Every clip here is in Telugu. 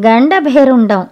గండభేరుండం.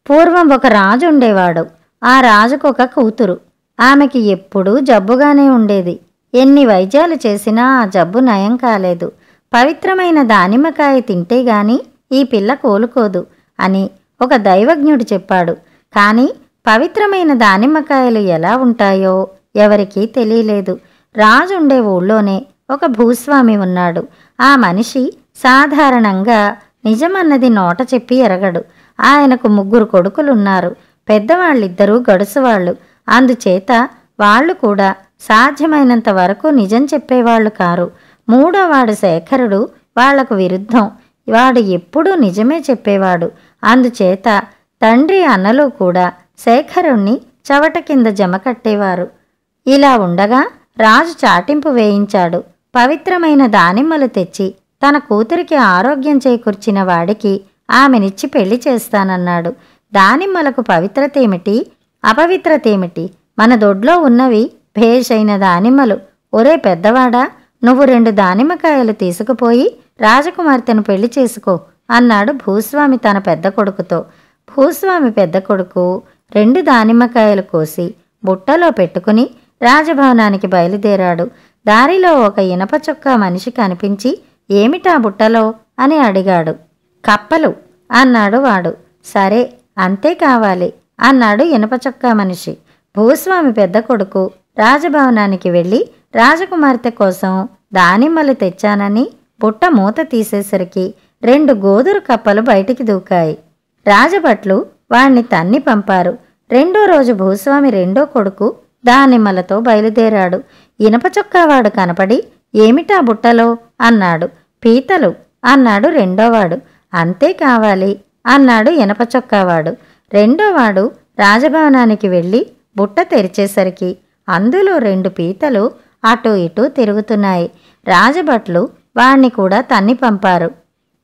పూర్వం ఒక రాజు ఉండేవాడు. ఆ రాజుకు ఒక కూతురు. ఆమెకి ఎప్పుడూ జబ్బుగానే ఉండేది. ఎన్ని వైద్యాలు చేసినా ఆ జబ్బు నయం కాలేదు. పవిత్రమైన దానిమ్మకాయ తింటే గాని ఈ పిల్ల కోలుకోదు అని ఒక దైవజ్ఞుడు చెప్పాడు. కానీ పవిత్రమైన దానిమ్మకాయలు ఎలా ఉంటాయో ఎవరికీ తెలియలేదు. రాజు ఉండే ఊళ్ళోనే ఒక భూస్వామి ఉన్నాడు. ఆ మనిషి సాధారణంగా నిజమన్నది నోట చెప్పి ఎరగడు. ఆయనకు 3 కొడుకులున్నారు. పెద్దవాళ్ళిద్దరూ గడుసువాళ్ళు. అందుచేత వాళ్ళు కూడా సాధ్యమైనంత వరకు నిజం చెప్పేవాళ్లు కారు. 3వ శేఖరుడు వాళ్లకు విరుద్ధం. వాడు ఎప్పుడూ నిజమే చెప్పేవాడు. అందుచేత తండ్రి అన్నలు కూడా శేఖరుణ్ణి చవట కింద జమ కట్టేవారు. ఇలా ఉండగా రాజు చాటింపు వేయించాడు. పవిత్రమైన దానిమ్మలు తెచ్చి తన కూతురికి ఆరోగ్యం చేకూర్చిన వాడికి ఆమెనిచ్చి పెళ్లి చేస్తానన్నాడు. దానిమ్మలకు పవిత్రతేమిటి, అపవిత్రతేమిటి? మన దొడ్లో ఉన్నవి భేషైన దానిమ్మలు. ఒరే పెద్దవాడా, నువ్వు 2 దానిమ్మకాయలు తీసుకుపోయి రాజకుమార్తెను పెళ్లి చేసుకో అన్నాడు భూస్వామి తన పెద్ద కొడుకుతో. భూస్వామి పెద్ద కొడుకు 2 దానిమ్మకాయలు కోసి బుట్టలో పెట్టుకుని రాజభవనానికి బయలుదేరాడు. దారిలో ఒక ఇనప చొక్కా మనిషి కనిపించి ఏమిటా బుట్టలో అని అడిగాడు. కప్పలు అన్నాడు వాడు. సరే, అంతే కావాలి అన్నాడు ఇనప చొక్కా మనిషి. భూస్వామి పెద్ద కొడుకు రాజభవనానికి వెళ్ళి రాజకుమార్తె కోసం దానిమ్మలు తెచ్చానని బుట్ట మూత తీసేసరికి 2 గోదురు కప్పలు బయటికి దూకాయి. రాజభట్లు వాణ్ణి తన్ని పంపారు. 2వ రోజు భూస్వామి 2వ కొడుకు దానిమ్మలతో బయలుదేరాడు. ఇనప చొక్కావాడు కనపడి ఏమిటా బుట్టలో అన్నాడు. పీతలు అన్నాడు 2వవాడు. అంతే కావాలి అన్నాడు ఇనప చొక్కావాడు. 2వవాడు రాజభవనానికి వెళ్ళి బుట్ట తెరిచేసరికి అందులో 2 పీతలు అటూ ఇటూ తిరుగుతున్నాయి. రాజభట్లు వాణ్ణి కూడా తన్ని పంపారు.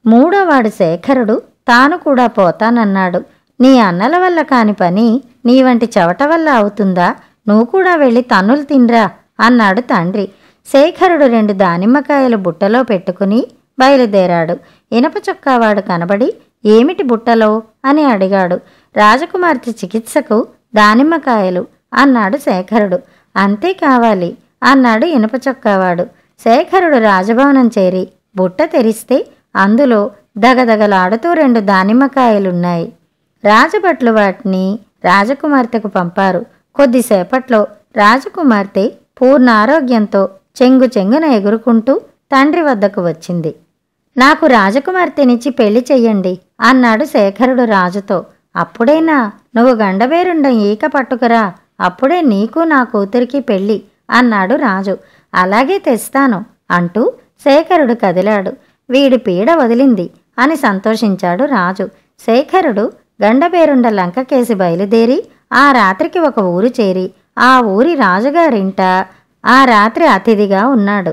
3వవాడు శేఖరుడు తాను కూడా పోతానన్నాడు. నీ అన్నల వల్ల కాని పని నీ వంటి చవట వల్ల అవుతుందా? నువ్వు కూడా వెళ్ళి తన్నులు తిన్రా అన్నాడు తండ్రి. శేఖరుడు 2 దానిమ్మకాయలు బుట్టలో పెట్టుకుని బయలుదేరాడు. ఇనప చొక్కావాడు కనబడి ఏమిటి బుట్టలో అని అడిగాడు. రాజకుమార్తె చికిత్సకు దానిమ్మకాయలు అన్నాడు శేఖరుడు. అంతే కావాలి అన్నాడు ఇనప చొక్కావాడు. శేఖరుడు రాజభవనం చేరి బుట్ట తెరిస్తే అందులో దగదగలాడుతూ 2 దానిమ్మకాయలున్నాయి. రాజభట్లు వాటిని రాజకుమార్తెకు పంపారు. కొద్దిసేపట్లో రాజకుమార్తె పూర్ణ ఆరోగ్యంతో చెంగు చెంగున ఎగురుకుంటూ తండ్రి వద్దకు వచ్చింది. నాకు రాజకుమార్తెనిచ్చి పెళ్లి చెయ్యండి అన్నాడు శేఖరుడు రాజుతో. అప్పుడేనా? నువ్వు గండబేరుండం ఈక పట్టుకురా, అప్పుడే నీకు నా కూతురికి పెళ్ళి అన్నాడు రాజు. అలాగే తెస్తాను అంటూ శేఖరుడు కదిలాడు. వీడి పీడ వదిలింది అని సంతోషించాడు రాజు. శేఖరుడు గండబేరుండ లంకకేసి బయలుదేరి ఆ రాత్రికి ఒక ఊరు చేరి ఆ ఊరి రాజుగారింట ఆ రాత్రి అతిథిగా ఉన్నాడు.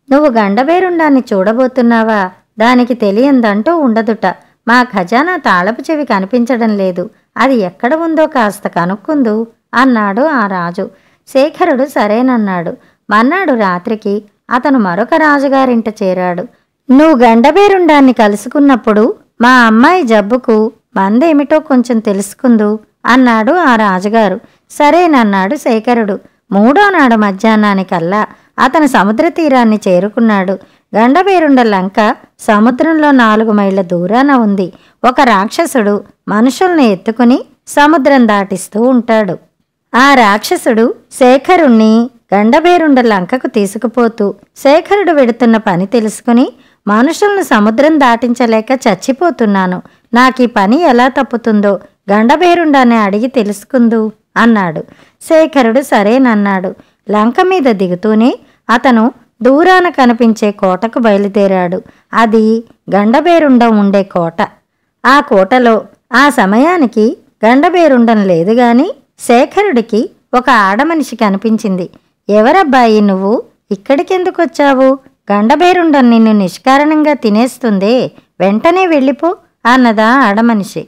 నువ్వు గండబేరుండాన్ని చూడబోతున్నావా? దానికి తెలియందంటూ ఉండదుట. మా ఖజానా తాళపు చెవి కనిపించడం లేదు. అది ఎక్కడ ఉందో కాస్త కనుక్కుందు అన్నాడు ఆ రాజు. శేఖరుడు సరేనన్నాడు. మన్నాడు రాత్రికి అతను మరొక రాజుగారింట చేరాడు. నువ్వు గండబేరుండాన్ని కలుసుకున్నప్పుడు మా అమ్మాయి జబ్బుకు మందేమిటో కొంచెం తెలుసుకుందు అన్నాడు ఆ రాజుగారు. సరేనన్నాడు శేఖరుడు. 3వ నాడు మధ్యాహ్నానికల్లా అతను సముద్ర తీరాన్ని చేరుకున్నాడు. గండబేరుండ లంక సముద్రంలో 4 మైళ్ళ దూరాన ఉంది. ఒక రాక్షసుడు మనుషుల్ని ఎత్తుకుని సముద్రం దాటిస్తూ ఉంటాడు. ఆ రాక్షసుడు శేఖరుణ్ణి గండబేరుండ లంకకు తీసుకుపోతూ శేఖరుడు వెడుతున్న పని తెలుసుకుని మనుషులను సముద్రం దాటించలేక చచ్చిపోతున్నాను. నాకీ పని ఎలా తప్పుతుందో గండబేరుండాన్ని అడిగి తెలుసుకుందు అన్నాడు. శేఖరుడు సరేనన్నాడు. లంక మీద దిగుతూనే అతను దూరాన కనిపించే కోటకు బయలుదేరాడు. అది గండబేరుండం ఉండే కోట. ఆ కోటలో ఆ సమయానికి గండబేరుండం లేదు గాని శేఖరుడికి ఒక ఆడమనిషి కనిపించింది. ఎవరబ్బాయి నువ్వు? ఇక్కడికెందుకొచ్చావు? గండబేరుండం నిన్ను నిష్కారణంగా తినేస్తుందే, వెంటనే వెళ్ళిపో అన్నదా ఆడమనిషి.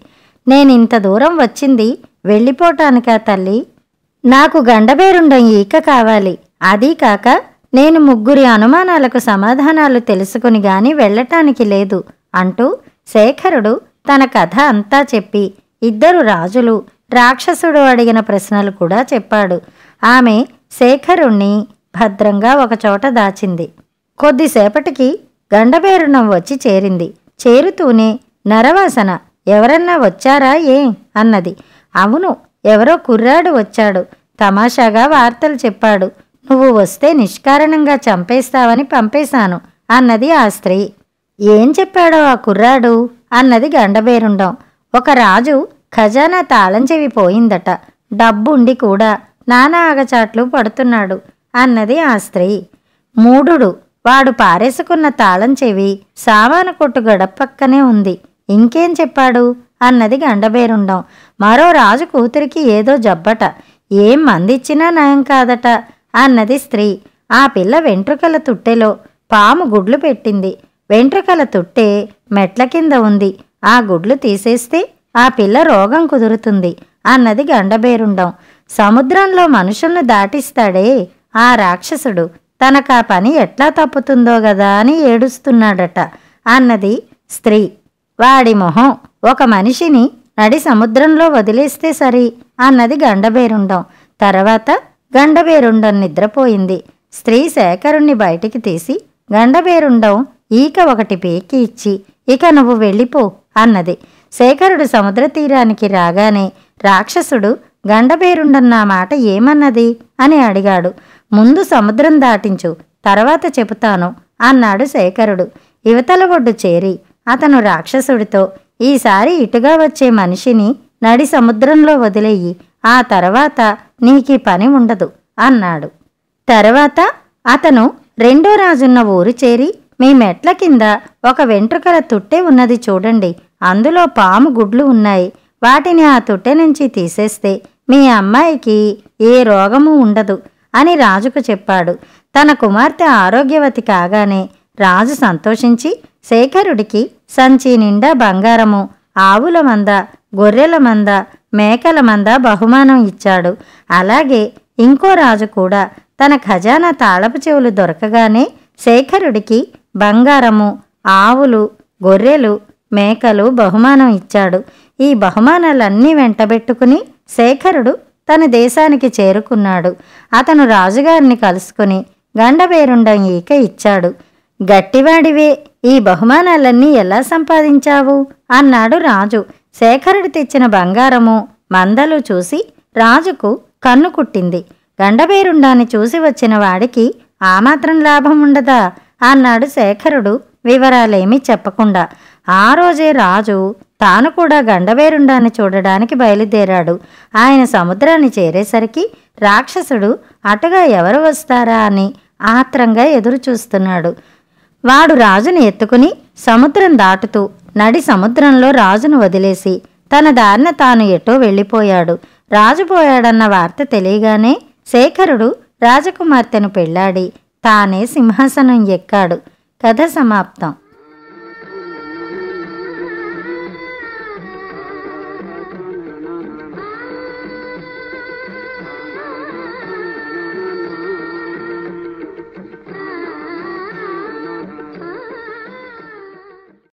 నేనింత దూరం వచ్చింది వెళ్ళిపోటానికా తల్లి? నాకు గండబేరుండం ఈక కావాలి. అదీ కాక నేను ముగ్గురి అనుమానాలకు సమాధానాలు తెలుసుకుని గాని వెళ్ళటానికి లేదు అంటూ శేఖరుడు తన కథ అంతా చెప్పి ఇద్దరు రాజులు రాక్షసుడు అడిగిన ప్రశ్నలు కూడా చెప్పాడు. ఆమె శేఖరుణ్ణి భద్రంగా ఒకచోట దాచింది. కొద్దిసేపటికి గండభేరుండం వచ్చి చేరింది. చేరుతూనే నరవాసన, ఎవరన్నా వచ్చారా ఏ అన్నది. అవును, ఎవరో కుర్రాడు వచ్చాడు, తమాషాగా వార్తలు చెప్పాడు. నువ్వు వస్తే నిష్కారణంగా చంపేస్తావని పంపేశాను అన్నది ఆ స్త్రీ. ఏం చెప్పాడో ఆ కుర్రాడు అన్నది గండభేరుండం. ఒక రాజు ఖజానా తాళం చెవి పోయిందట, డబ్బుండి కూడా నానా ఆగచాట్లు పడుతున్నాడు అన్నది ఆ స్త్రీ. మూఢుడు, వాడు పారేసుకున్న తాళం చెవి సామాను కొట్టు గడపక్కనే ఉంది, ఇంకేం చెప్పాడు అన్నది గండభేరుండం. మరో రాజు కూతురికి ఏదో జబ్బట, ఏం మందిచ్చినా నయం కాదట అన్నది స్త్రీ. ఆ పిల్ల వెంట్రుకల తుట్టెలో పాము గుడ్లు పెట్టింది, వెంట్రుకల తుట్టె మెట్ల కింద ఉంది, ఆ గుడ్లు తీసేస్తే ఆ పిల్ల రోగం కుదురుతుంది అన్నది గండభేరుండం. సముద్రంలో మనుషులను దాటిస్తాడే ఆ రాక్షసుడు, తనకా పని ఎట్లా తప్పుతుందో గదా అని ఏడుస్తున్నాడట అన్నది స్త్రీ. వాడి మొహం, ఒక మనిషిని నడి సముద్రంలో వదిలేస్తే సరి అన్నది గండభేరుండం. తర్వాత గండభేరుండం నిద్రపోయింది. స్త్రీ శేఖరుణ్ణి బయటికి తీసి గండభేరుండం ఈక ఒకటి పీకి ఇచ్చి, ఇక నువ్వు వెళ్ళిపో అన్నది. శేఖరుడు సముద్ర తీరానికి రాగానే రాక్షసుడు గండభేరుండం నా మాట ఏమన్నది అని అడిగాడు. ముందు సముద్రం దాటించు, తర్వాత చెబుతాను అన్నాడు శేఖరుడు. యువతల ఒడ్డు చేరి అతను రాక్షసుడితో, ఈసారి ఇటుగా వచ్చే మనిషిని నడి సముద్రంలో వదిలేయి, ఆ తర్వాత నీకీ పని ఉండదు అన్నాడు. తర్వాత అతను రెండో రాజున్న ఊరు చేరి, మీ మెట్ల కింద ఒక వెంట్రుకల తుట్టె ఉన్నది చూడండి, అందులో పాము గుడ్లు ఉన్నాయి, వాటిని ఆ తుట్టె నుంచి తీసేస్తే మీ అమ్మాయికి ఏ రోగము ఉండదు అని రాజుకు చెప్పాడు. తన కుమార్తె ఆరోగ్యవతి కాగానే రాజు సంతోషించి శేఖరుడికి సంచి నిండా బంగారము, ఆవుల మంద, గొర్రెల మంద, మేకల మంద బహుమానం ఇచ్చాడు. అలాగే ఇంకో రాజు కూడా తన ఖజానా తాళపు చెవులు దొరకగానే శేఖరుడికి బంగారము, ఆవులు, గొర్రెలు, మేకలు బహుమానం ఇచ్చాడు. ఈ బహుమానాలన్నీ వెంటబెట్టుకుని శేఖరుడు తన దేశానికి చేరుకున్నాడు. అతను రాజుగారిని కలుసుకుని గండభేరుండం ఈక ఇచ్చాడు. గట్టివాడివే, ఈ బహుమానాలన్నీ ఎలా సంపాదించావు అన్నాడు రాజు. శేఖరుడు తెచ్చిన బంగారము, మందలు చూసి రాజుకు కన్ను కుట్టింది. గండభేరుండాన్ని చూసి వచ్చిన వాడికి ఆ మాత్రం లాభం ఉండదా అన్నాడు శేఖరుడు వివరాలేమీ చెప్పకుండా. ఆ రోజే రాజు తాను కూడా గండభేరుండాన్ని చూడడానికి బయలుదేరాడు. ఆయన సముద్రాన్ని చేరేసరికి రాక్షసుడు అటుగా ఎవరు వస్తారా అని ఆత్రంగా ఎదురు చూస్తున్నాడు. వాడు రాజుని ఎత్తుకుని సముద్రం దాటుతూ నడి సముద్రంలో రాజును వదిలేసి తన దారిన తాను ఎటో వెళ్ళిపోయాడు. రాజు పోయాడన్న వార్త తెలియగానే శేఖరుడు రాజకుమార్తెను పెళ్లాడి తానే సింహాసనం ఎక్కాడు. కథ సమాప్తం.